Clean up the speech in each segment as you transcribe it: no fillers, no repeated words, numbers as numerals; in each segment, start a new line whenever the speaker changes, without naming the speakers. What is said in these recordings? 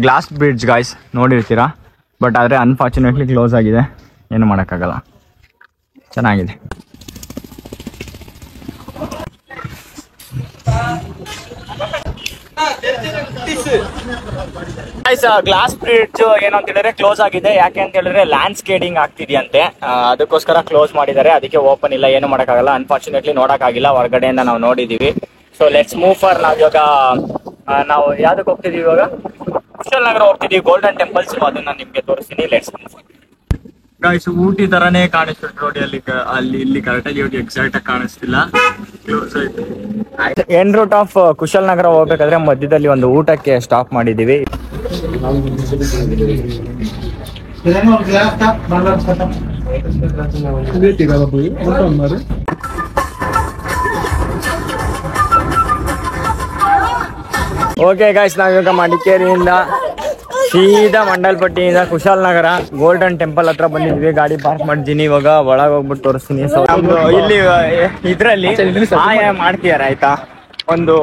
Glass bridge guys ನೋಡಿರ್ತೀರಾ, but ಆದರೆ unfortunately close ಆಗಿದೆ, ಏನು ಮಾಡೋಕ್ಕಾಗಲ್ಲ. ಚೆನ್ನಾಗಿದೆ. ಗ್ಲಾಸ್ ಬ್ರಿಡ್ಜ್ ಏನು ಅಂತ ಹೇಳಿದ್ರೆ ಕ್ಲೋಸ್ ಆಗಿದೆ. ಯಾಕೆ ಅಂತ ಹೇಳಿದ್ರೆ ಲ್ಯಾಂಡ್ಸ್ಕೇಡಿಂಗ್ ಆಗ್ತಿದೆಯಂತೆ, ಅದಕ್ಕೋಸ್ಕರ ಕ್ಲೋಸ್ ಮಾಡಿದ್ದಾರೆ. ಅದಕ್ಕೆ ಓಪನ್ ಇಲ್ಲ, ಏನು ಮಾಡೋಕ್ಕಾಗಲ್ಲ. ಅನ್ಫಾರ್ಚುನೇಟ್ಲಿ ನೋಡೋಕ್ಕಾಗಿಲ್ಲ, ಹೊರಗಡೆಯಿಂದ ನಾವು ನೋಡಿದ್ದೀವಿ. So let's move far. ನಾವು ಯಾವ್ದಕ್ಕೆ ಹೋಗ್ತಿದೀವಿ ಇವಾಗ? ಕುಶಾಲನಗರ ಹೋಗ್ತಿದೀವಿ, ಗೋಲ್ಡನ್ ಟೆಂಪಲ್ಸ್. ಅದನ್ನ ನಿಮ್ಗೆ ತೋರಿಸ್ತೀನಿ. Let's move. ಗಾಯ್ಸ್, ಊಟಿ ತರಾನೇ ಕಾಣಿಸ್ತಿತ್ತು ನೋಡಿ, ಅಲ್ಲಿ ಇಲ್ಲಿ ಕರೆಕ್ಟಾಗಿ ಎಕ್ಸಾಕ್ಟ್ ಆಗಿ ಕಾಣಿಸ್ತಿಲ್ಲ, ಕ್ಲೋಸ್ ಆಯ್ತು. ಎನ್ ರೂಟ್ ಆಫ್ ಕುಶಾಲನಗರ ಹೋಗ್ಬೇಕಾದ್ರೆ ಮಧ್ಯದಲ್ಲಿ ಒಂದು ಊಟಕ್ಕೆ ಸ್ಟಾಪ್ ಮಾಡಿದೀವಿ. ಓಕೆ ಗಾಯ್ಸ್, ನಾವಿವಾಗ ಮಡಿಕೇರಿಯಿಂದ ಸೀದಾ ಮಂಡಲ್ಪಟ್ಟಿಯಿಂದ ಕುಶಾಲನಗರ ಗೋಲ್ಡನ್ ಟೆಂಪಲ್ ಹತ್ರ ಬಂದಿದ್ವಿ. ಗಾಡಿ ಪಾರ್ಕ್ ಮಾಡಿದ್ದೀನಿ. ಇವಾಗ ಒಳಗೆ ಹೋಗ್ಬಿಟ್ಟು ತೋರಿಸ್ತೀನಿ. ಇಲ್ಲಿ ಇದ್ರಲ್ಲಿ ಹಾಯ ಮಾಡ್ತಿದ್ದಾರೆ ಆಯ್ತಾ, ಒಂದು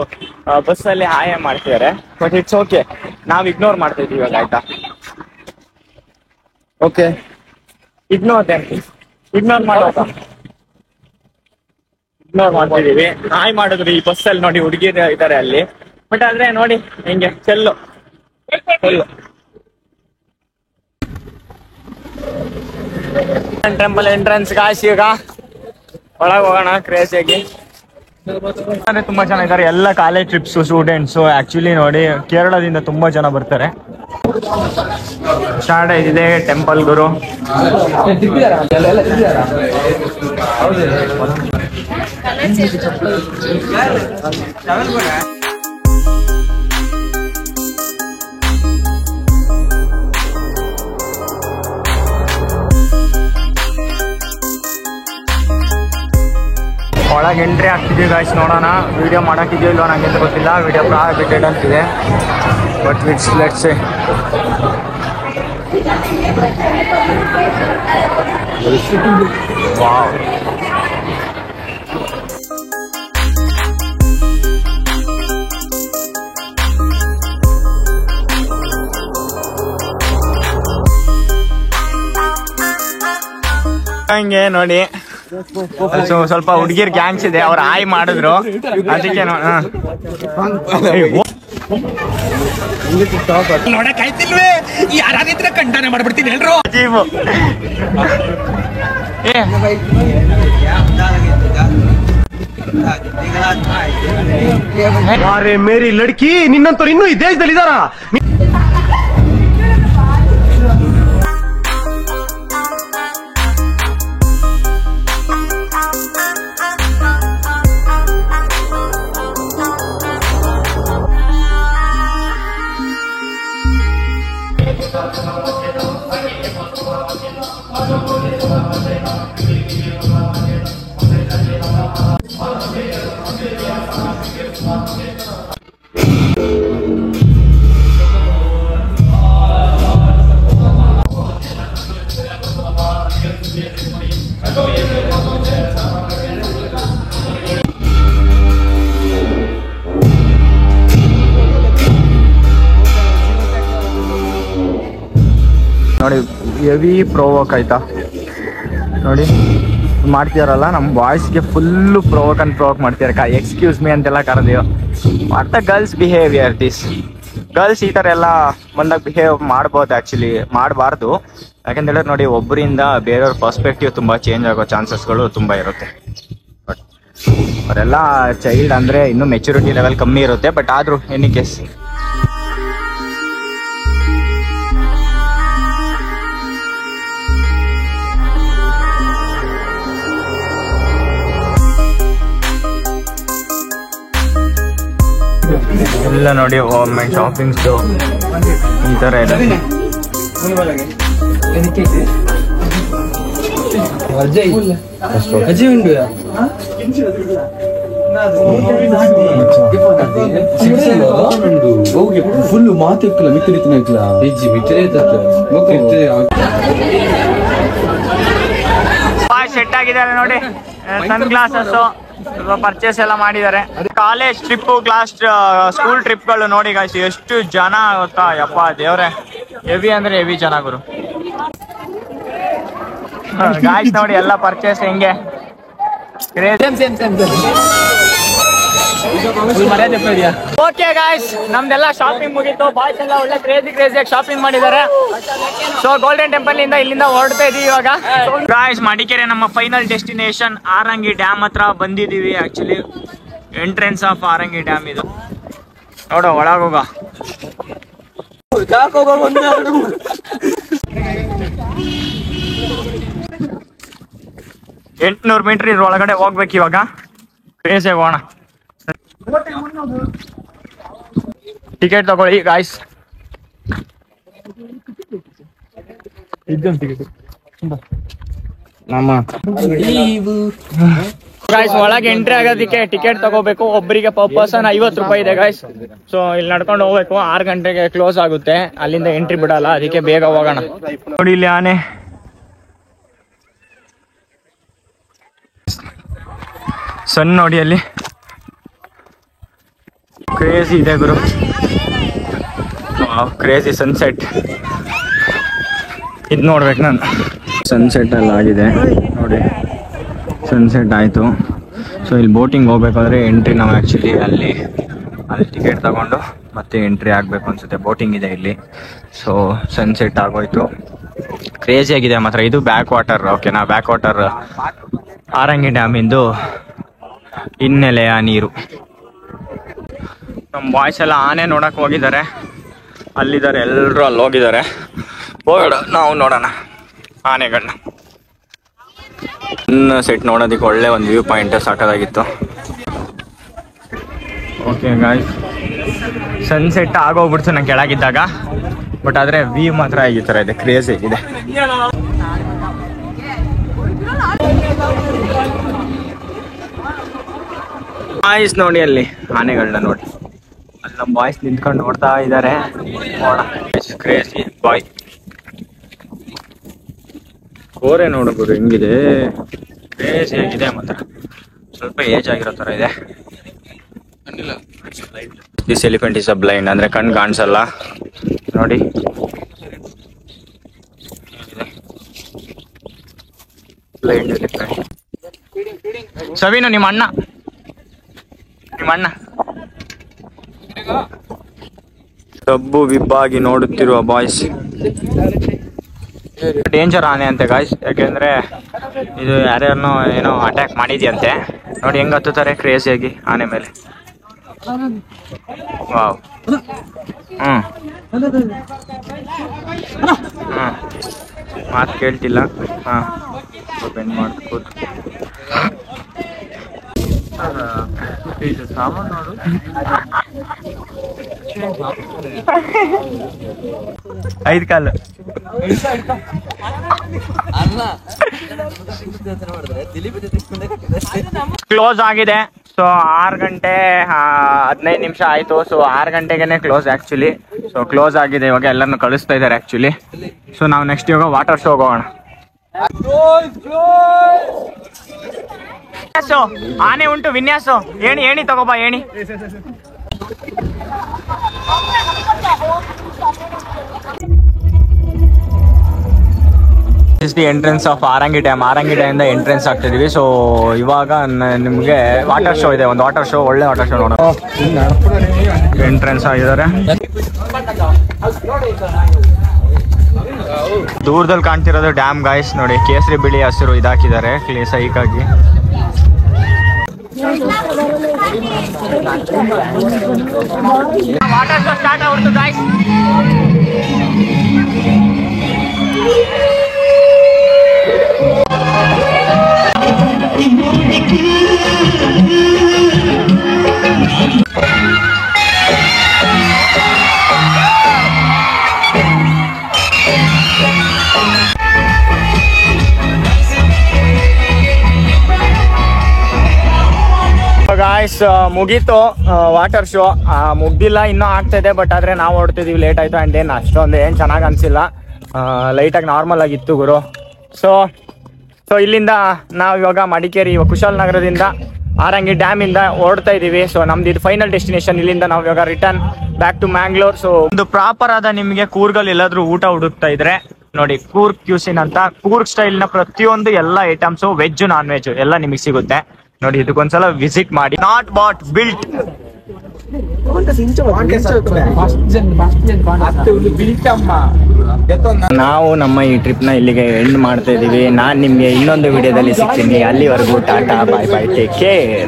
ಬಸ್ಸಲ್ಲಿ ಹಾಯ ಮಾಡ್ತಿದ್ದಾರೆ. ಬಟ್ ಇಟ್ಸ್ ಓಕೆ, ನಾವು ಇಗ್ನೋರ್ ಮಾಡ್ತಾ ಇದೀವಿ ಇವಾಗ ಆಯ್ತಾ. ಓಕೆ, ಇಗ್ನೋರ್ ಮಾಡ್ತಿದೀವಿ. ಹಾಯ್ ಮಾಡಿದ್ರು ಈ ಬಸ್ಸಲ್ಲಿ ನೋಡಿ, ಹುಡುಗಿರು ಇದ್ದಾರೆ ಅಲ್ಲಿ. ಬಟ್ ಆದ್ರೆ ನೋಡಿ ಹೆಂಗೆ ಚೆಲ್ಲು ಟೆಂಪಲ್ ಎಂಟ್ರೆನ್ಸ್ ಗಾಯ್ಸ್. ಈಗ ಒಳಗೆ ಹೋಗೋಣ ಕ್ರೇಜಿಯಾಗಿ. ಅಂದ್ರೆ ತುಂಬಾ ಜನ ಇದ್ದಾರೆ, ಎಲ್ಲ ಕಾಲೇಜ್ ಟ್ರಿಪ್ಸ್ ಸ್ಟೂಡೆಂಟ್ಸ್. ಆಕ್ಚುಲಿ ನೋಡಿ, ಕೇರಳದಿಂದ ತುಂಬಾ ಜನ ಬರ್ತಾರೆ. ಸ್ಟಾರ್ಟ್ ಆಗಿದೆ ಟೆಂಪಲ್ ಗುರು. ಒಳಗೆ ಎಂಟ್ರಿ ಆಗ್ತಿದ್ದೀವಿ ಗಾಯ್ಸ್. ನೋಡೋಣ, ವಿಡಿಯೋ ಮಾಡೋಕ್ಕಿದೆಯೋ ಇಲ್ವೋ ನನಗೆ ಗೊತ್ತಿಲ್ಲ. ವಿಡಿಯೋ ಪ್ರಾಹಿಬಿಟೆಡ್ ಅಂತಿದೆ, ಬಟ್ ಲೆಟ್ಸ್ ಸೇ. ವಾವ್, ಹಂಗೆ ನೋಡಿ ಸ್ವಲ್ಪ ಹುಡುಗಿರ್ ಗ್ಯಾಂಗ್ಸ್ ಇದೆ, ಅವ್ರು ಹಾಯ್ ಮಾಡಿದ್ರು ಅದಕ್ಕೆ ನೋಡಕ್ಕಾಯ್ತಿಲ್ವೇ, ಯಾರಾದಿದ್ರೆ ಖಂಡನ ಮಾಡ್ಬಿಡ್ತೀನಿ ಎಲ್ರು. ಅಜೀಬು
ಮೇರಿ ಲಡ್ಕಿ, ನಿನ್ನಂತವ್ರು ಇನ್ನೂ ಈ ದೇಶದಲ್ಲಿ ಇದಾರ?
ನೋಡಿ, ಹೆವಿ ಪ್ರೊವೋಕ್ ಆಯ್ತಾ. ನೋಡಿ ಮಾಡ್ತಿದಾರಲ್ಲ, ನಮ್ಮ ಬಾಯ್ಸ್ಗೆ ಫುಲ್ಲು ಪ್ರೊವೋಕ್ ಮಾಡ್ತಿದ್ದಾರೆ. ಎಕ್ಸ್ಕ್ಯೂಸ್ ಮೀ ಅಂತೆಲ್ಲ ಕರೆದಿಯೋ. What the girls behaviour this. Girls ಈ ಥರ ಎಲ್ಲ ಬಂದಾಗ ಬಿಹೇವ್ ಮಾಡ್ಬೋದು, ಆ್ಯಕ್ಚುಲಿ ಮಾಡಬಾರ್ದು. ಯಾಕೆಂದ್ರೆ ನೋಡಿ, ಒಬ್ಬರಿಂದ ಬೇರೆಯವ್ರ ಪರ್ಸ್ಪೆಕ್ಟಿವ್ ತುಂಬ ಚೇಂಜ್ ಆಗೋ ಚಾನ್ಸಸ್ಗಳು ತುಂಬ ಇರುತ್ತೆ. ಬಟ್ ಅವರೆಲ್ಲ ಚೈಲ್ಡ್ ಅಂದರೆ ಇನ್ನೂ ಮೆಚುರಿಟಿ ಲೆವೆಲ್ ಕಮ್ಮಿ ಇರುತ್ತೆ. ಬಟ್ ಆದರೂ ಎನಿ ಕೇಸ್ ಎಲ್ಲ ನೋಡಿ, ಒಮ್ಮೆ ಶಾಪಿಂಗ್ಸು ಈ ಥರ ಇದೆ.
ಅಜಯ್ ಉಂಟು ಫುಲ್ ಮಾತಿಕ್ಕಲ್ಲ ಮಿತ್ರ
ಸೆಟ್ ಆಗಿ ಆಗಿದ್ದಾರೆ ನೋಡಿ, ಸನ್ ಗ್ಲಾಸಸ್ ಪರ್ಚೇಸ್ ಎಲ್ಲ ಮಾಡಿದ್ದಾರೆ. ಕಾಲೇಜ್ ಟ್ರಿಪ್, ಕ್ಲಾಸ್ ಸ್ಕೂಲ್ ಟ್ರಿಪ್ಗಳು ನೋಡಿ ಗಾಯ್ಸ್, ಎಷ್ಟು ಜನ ಗೊತ್ತಾ, ಯಪ್ಪ ದೇವ್ರೆ, ಹೆವಿ ಅಂದ್ರೆ ಹೆವಿ ಜನ ಗುರು. ಗಾಯ್ಸ್ ನೋಡಿ ಎಲ್ಲ ಪರ್ಚೇಸ್ ಹೆಂಗೆ. ಓಕೆ ಗಾಯ್ಸ್, ನಮ್ದೆಲ್ಲ ಶಾಪಿಂಗ್ ಮುಗೀತು. ಬಾಯ್ಸ್ ಎಲ್ಲ ಒಳ್ಳೆ ಕ್ರೇಜಿಯಾಗಿ ಶಾಪಿಂಗ್ ಮಾಡಿದ್ದಾರೆ. ಸೊ ಗೋಲ್ಡನ್ ಟೆಂಪಲ್ ಇಂದ ಇಲ್ಲಿಂದ ಹೊರಡ್ತಾ ಇದೀವಿ ಇವಾಗ. ಗಾಯ್ಸ್, ಮಡಿಕೇರಿ ನಮ್ಮ ಫೈನಲ್ ಡೆಸ್ಟಿನೇಷನ್ ಆರಂಗಿ ಡ್ಯಾಮ್ ಹತ್ರ ಬಂದಿದೀವಿ. ಆಕ್ಚುಲಿ ಎಂಟ್ರೆನ್ಸ್ ಆಫ್ ಆರಂಗಿ ಡ್ಯಾಮ್ ಇದು. ನೋಡು ಒಳಗೋಗ. 800 ಮೀಟರ್ ಇದ್ರ ಒಳಗಡೆ ಹೋಗ್ಬೇಕು ಇವಾಗ. ಕ್ರೇಜ್ ಹೋಗೋಣ. ಟಿಕೆಟ್ ತಗೊಳ್ಳಿ ಗಾಯ್ಸ್. ಗಾಯ್ಸ್, ಒಳಗೆ ಎಂಟ್ರಿ ಆಗೋದಕ್ಕೆ ಟಿಕೆಟ್ ತಗೋಬೇಕು. ಒಬ್ಬರಿಗೆ ಪರ್ ಪರ್ಸನ್ 50 ರೂಪಾಯಿ ಇದೆ ಗಾಯ್ಸ್. ಸೊ ಇಲ್ಲಿ ನಡ್ಕೊಂಡು ಹೋಗ್ಬೇಕು. 6 ಗಂಟೆಗೆ ಕ್ಲೋಸ್ ಆಗುತ್ತೆ, ಅಲ್ಲಿಂದ ಎಂಟ್ರಿ ಬಿಡಲ್ಲ, ಅದಕ್ಕೆ ಬೇಗ ಹೋಗೋಣ. ನೋಡಿ ಇಲ್ಲಿ ಆನೆ, ಸನ್ ನೋಡಿ ಅಲ್ಲಿ ಕ್ರೇಜಿ ಇದೆ ಗುರು. ಕ್ರೇಜಿ ಸನ್ಸೆಟ್ ಇದು ನೋಡ್ಬೇಕು ನಾನು. ಸನ್ಸೆಟ್ ಎಲ್ಲ ಆಗಿದೆ ನೋಡಿ, ಸನ್ಸೆಟ್ ಆಯಿತು. ಸೊ ಇಲ್ಲಿ ಬೋಟಿಂಗ್ ಹೋಗ್ಬೇಕಾದ್ರೆ ಎಂಟ್ರಿ ನಾವು ಆ್ಯಕ್ಚುಲಿ ಅಲ್ಲಿ ಟಿಕೆಟ್ ತಗೊಂಡು ಮತ್ತೆ ಎಂಟ್ರಿ ಆಗಬೇಕು ಅನ್ಸುತ್ತೆ. ಬೋಟಿಂಗ್ ಇದೆ ಇಲ್ಲಿ. ಸೊ ಸನ್ಸೆಟ್ ಆಗೋಯ್ತು. ಕ್ರೇಜಿ ಆಗಿದೆ ಮಾತ್ರ. ಇದು ಬ್ಯಾಕ್ ವಾಟರ್. ಓಕೆನಾ, ಬ್ಯಾಕ್ ವಾಟರ್ ಆರಂಗಿ ಡ್ಯಾಮಿಂದು ಹಿನ್ನೆಲೆಯ ನೀರು. ನಮ್ಮ ಬಾಯ್ಸ್ ಎಲ್ಲ ಆನೆ ನೋಡಕ್ ಹೋಗಿದ್ದಾರೆ, ಅಲ್ಲಿದ್ದಾರೆ ಎಲ್ಲರೂ, ಅಲ್ಲಿ ಹೋಗಿದ್ದಾರೆ. ಹೋಗೋಣ ನಾವು ನೋಡೋಣ ಆನೆಗಳನ್ನ. ಸೆಟ್ ನೋಡೋದಕ್ಕೆ ಒಳ್ಳೆ ಒಂದು ವ್ಯೂ ಪಾಯಿಂಟ್ ಸಾಕಾಗಿತ್ತು. ಓಕೆ ಗಾಯ್ಸ್, ಸನ್ಸೆಟ್ ಆಗೋಗ್ಬಿಡ್ತು ನಾನು ಕೆಳಗಿದ್ದಾಗ. ಬಟ್ ಆದರೆ ವ್ಯೂ ಮಾತ್ರ ಈ ಥರ ಇದೆ, ಕ್ರೇಜಿ ಇದೆ. ಬಾಯ್ಸ್ ನೋಡಿ ಅಲ್ಲಿ ಆನೆಗಳನ್ನ ನೋಡಿ, ಅಲ್ಲಿ ನಮ್ಮ ಬಾಯ್ಸ್ ನಿಂತ್ಕೊಂಡು ನೋಡ್ತಾ ಇದ್ದಾರೆ. ಕ್ರೇಜಿ ಬಾಯ್. ಕೋರೆ ನೋಡಬಹುದು ಹೆಂಗಿದೆ, ಕ್ರೇಜಿ ಆಗಿದೆ ಮಾತ್ರ. ಸ್ವಲ್ಪ ಏಜ್ ಆಗಿರೋ ಥರ ಇದೆ. This elephant is a blind, ಅಂದ್ರೆ ಕಣ್ಣು ಕಾಣಿಸಲ್ಲ ನೋಡಿ. Blind elephant. ಸವಿನು ನಿಮ್ಮ ಅಣ್ಣ ಕಬ್ಬು ವಿಬ್ಬಾಗಿ ನೋಡುತ್ತಿರುವ ಬಾಯ್ಸ್. ಡೇಂಜರ್ ಆನೆ ಅಂತೆ ಗಾಯ್ಸ್, ಯಾಕೆಂದ್ರೆ ಇದು ಯಾರ್ಯಾರನೋ ಏನೋ ಅಟ್ಯಾಕ್ ಮಾಡಿದ್ಯಂತೆ. ನೋಡಿ ಹೆಂಗ್ ಹತ್ತುತ್ತಾರೆ ಕ್ರೇಜಿಯಾಗಿ ಆನೆ ಮೇಲೆ. ವಾವ್. ಮಾತು ಕೇಳ್ತಿಲ್ಲ. ಬೆಂಡ್ ಮಾಡ್ಕೋದು. ಸಾಮಾನು 5 ಕಾಲು ಕ್ಲೋಸ್ ಆಗಿದೆ. ಸೊ 6 ಗಂಟೆ 15 ನಿಮಿಷ ಆಯ್ತು. ಸೊ 6 ಗಂಟೆಗೆ ಕ್ಲೋಸ್ ಆಕ್ಚುಲಿ. ಸೊ ಕ್ಲೋಸ್ ಆಗಿದೆ ಇವಾಗ, ಎಲ್ಲರನ್ನು ಕಳಿಸ್ತಾ ಇದ್ದಾರೆ ಆಕ್ಚುಲಿ. ಸೊ ನಾವು ನೆಕ್ಸ್ಟ್ ಇವಾಗ ವಾಟರ್ ಶೋ ಹೋಗೋಣ. ಆನೆ ಉಂಟು, ವಿನ್ಯಾಸ. ಏಣಿ ತಗೋಬಾ, ಏಣಿ. Is the entrance of ಆರಂಗಿ dam. ಆರಂಗಿ dam ಇಂದ ಎಂಟ್ರೆನ್ಸ್ ಆಗ್ತಿದೀವಿ. ಸೊ ಇವಾಗ ನಿಮ್ಗೆ ವಾಟರ್ ಶೋ ಇದೆ, ಒಂದು ವಾಟರ್ ಶೋ, ಒಳ್ಳೆ ವಾಟರ್ ಶೋ ನೋಡೋಣ. ಎಂಟ್ರೆನ್ಸ್ ಆಗಿದ್ದಾರೆ. ದೂರದಲ್ಲಿ ಕಾಣ್ತಿರೋದು ಡ್ಯಾಮ್ ಗಾಯ್ಸ್. ನೋಡಿ ಕೇಸರಿ ಬಿಳಿ ಹಸಿರು ಇದಾಕಿದ್ದಾರೆ ಸೈಕ್ ಆಗಿ. ವಾಟರ್ ಶೋ ಸ್ಟಾರ್ಟ್ ಆಗ್ಬಿಡ್ತು ಗಾಯ್ಸ್. ಗಾಯ್ಸ್ ಮುಗೀತು ವಾಟರ್ ಶೋ. ಮುಗ್ದಿಲ್ಲ, ಇನ್ನೂ ಆಗ್ತಾ ಇದೆ. ಬಟ್ ಆದ್ರೆ ನಾವು ಹೊಡ್ತಿದೀವಿ, ಲೇಟ್ ಆಯ್ತು. ಅಂಡ್ ಏನು ಅಷ್ಟೊಂದು ಏನು ಚೆನ್ನಾಗಿ ಅನ್ಸಿಲ್ಲ, ಲೈಟಾಗಿ ನಾರ್ಮಲ್ ಆಗಿತ್ತು ಗುರು. ಸೊ ಸೊ ಇಲ್ಲಿಂದ ನಾವು ಇವಾಗ ಮಡಿಕೇರಿ ಕುಶಾಲನಗರದಿಂದ ಆರಂಗಿ ಡ್ಯಾಮ್ ಇಂದ ಹೊರಡ್ತಾ ಇದೀವಿ. ಸೊ ನಮ್ದು ಇದು ಫೈನಲ್ ಡೆಸ್ಟಿನೇಷನ್. ಇಲ್ಲಿಂದ ನಾವು ಇವಾಗ return back to Mangalore. So ಒಂದು ಪ್ರಾಪರ್ ಆದ ನಿಮಗೆ ಕೂರ್ಗಲ್ಲಿ ಎಲ್ಲಾದ್ರೂ ಊಟ ಹುಡುಕ್ತಾ ಇದ್ರೆ ನೋಡಿ, ಕೂರ್ಗ್ ಕ್ಯೂಸಿನ್ ಅಂತ. ಕೂರ್ಗ್ ಸ್ಟೈಲ್ ನ ಪ್ರತಿಯೊಂದು ಎಲ್ಲ ಐಟಮ್ಸ್ ವೆಜ್ ನಾನ್ ವೆಜ್ ಎಲ್ಲ ನಿಮಗೆ ಸಿಗುತ್ತೆ ನೋಡಿ. ಇದಕ್ಕೊಂದ್ಸಲ ವಿಸಿಟ್ ಮಾಡಿ. ನಾಟ್ ಬಾಟ್ ಬಿಲ್ಟ್. ನಾವು ನಮ್ಮ ಈ ಟ್ರಿಪ್ ನ ಇಲ್ಲಿಗೆ ಎಂಡ್ ಮಾಡ್ತಾ ಇದೀವಿ. ನಾನ್ ನಿಮ್ಗೆ ಇನ್ನೊಂದು ವಿಡಿಯೋದಲ್ಲಿ ಸಿಗ್ತೀನಿ. ಅಲ್ಲಿವರೆಗೂ ಟಾಟಾ, ಬಾಯ್ ಬಾಯ್, ಟೇಕ್ ಕೇರ್.